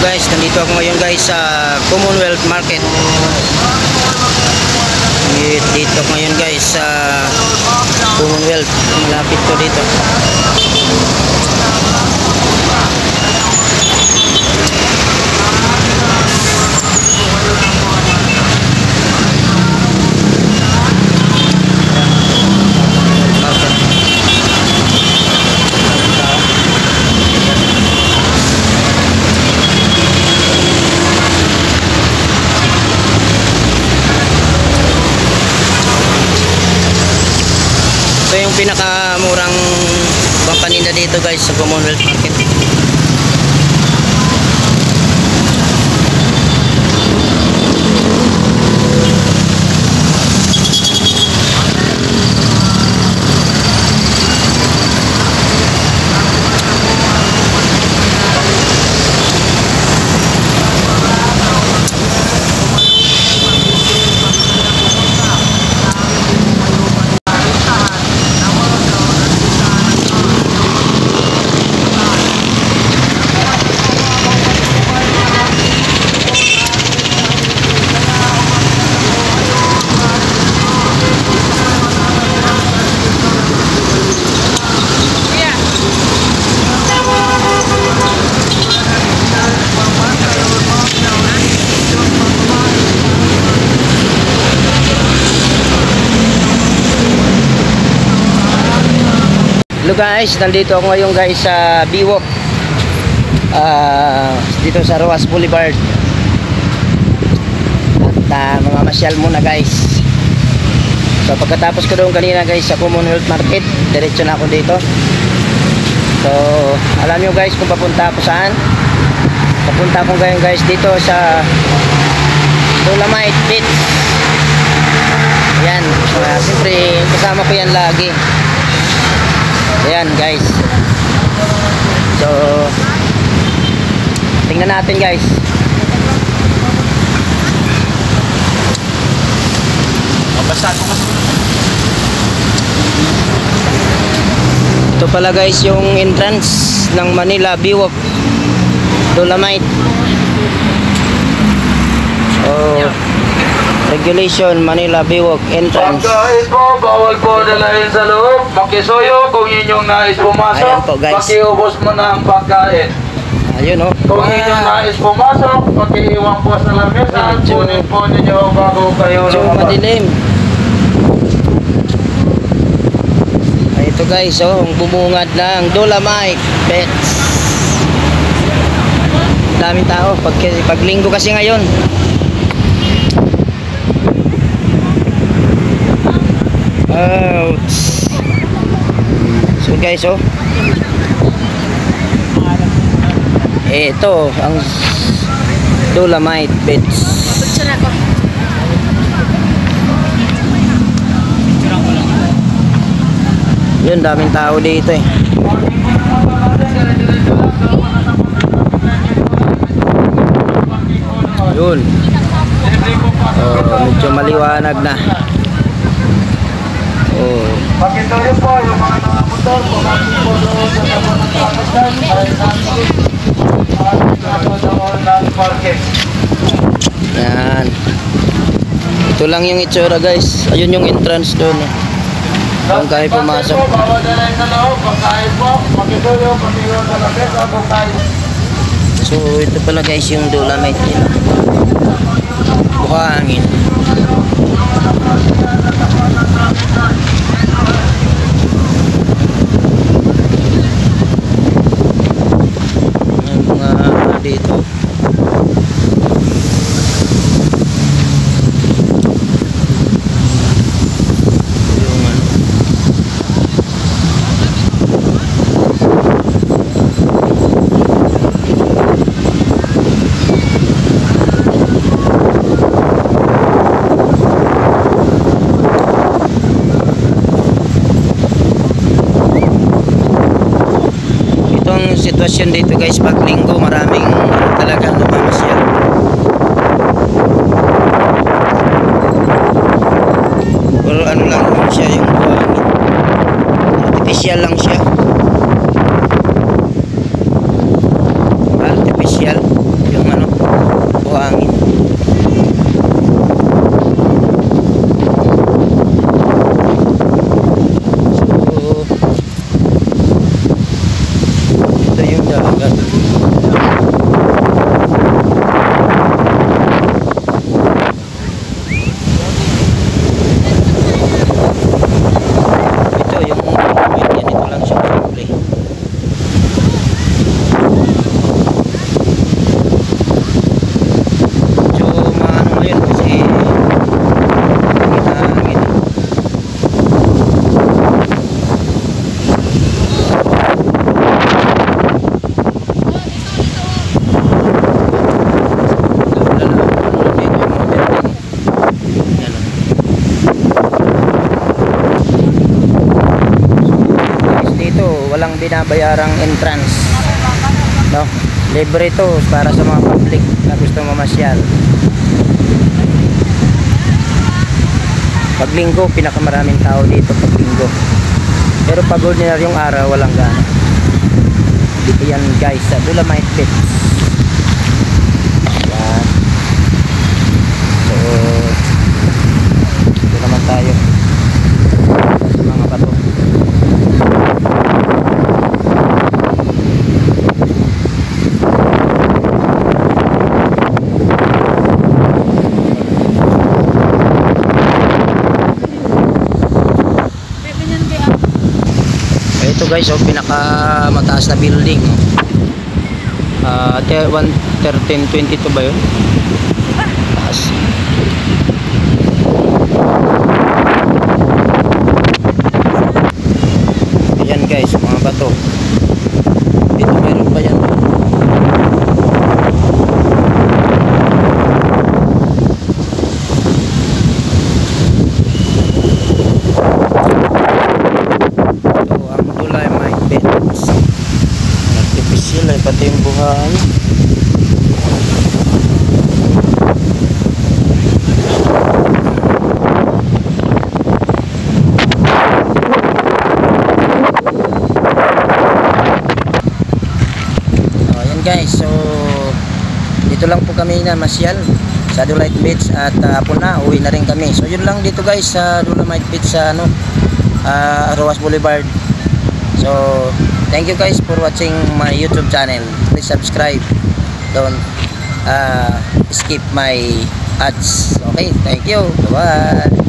guys, nandito ako ngayon guys sa Commonwealth Market. Dito ako ngayon guys sa Commonwealth. Malapit ko dito. Ito yung pinakamurang pampaninda dito guys sa Commonwealth Market. Hello guys, nandito ako ngayon guys sa Biwok, dito sa Roas Boulevard. At mga masyal muna guys. So pagkatapos ko doon kanina guys sa Commonwealth Market, diretso na ako dito. So alam nyo guys kung papunta ako saan. Papunta ako ngayon guys dito sa Dolomite Beach. Yan, siyempre kasama ko yan lagi. Ayan guys. So tingnan natin guys. Ito pala guys yung entrance ng Manila Biwok Dolomite. Oh, regulation Manila Biwok entrance. Pagkain po, bawal po dalahin sa loob. Makisuyo kung inyong nais pumasok. Po, pakiubos mo na ang pagkain. Ayun oh. Kung inyong nais pumasok, pakiiwan po sa lamesa. Kunin po ninyo bago kayo lumabas. Madilim. Ay, ito guys oh, ang bumungad ng Dolomite Pets. Daming tao pag linggo kasi ngayon. So guys oh, ito ang Dolomite Beach. Yun, daming tao dito eh. Yun, medyo maliwanag na. Oh. Pakituloy po yung mga motor po. Pakituloy sa mga nakakasyan. Yan. Ito lang yung itsura guys. Ayun yung entrance doon. Kung kaya pumasok. So ito pala guys yung Dolomite nila. Buhangin. Yung mga dito. Sitwasyon dito guys pag linggo, maraming talaga namamasyal. Pero ano lang siya yung buhangin, artificial lang siya, artificial yung bayarang entrance. No? Libre ito para sa mga public na gusto mamasyal. Pag linggo, pinakamaraming tao dito pag linggo. Pero pag ordinaryong araw, walang gana. Dito yan guys, sa Dolomite Beach. Yan. So, ito naman tayo sa mga bato. Ito guys, oh, pinaka mataas na building. 1322 ba yun? Taas. Ayan guys, mga bato. Dito meron pa yan. Artificial ay pati yung buhay. Ayan guys, so dito lang po kami na masyal sa Dolomite Beach at hapon na uwi na rin kami. So yun lang dito guys sa Dolomite Beach sa Roxas Boulevard. So thank you guys for watching my YouTube channel. Please subscribe. Don't skip my ads. Okay, thank you. Bye-bye.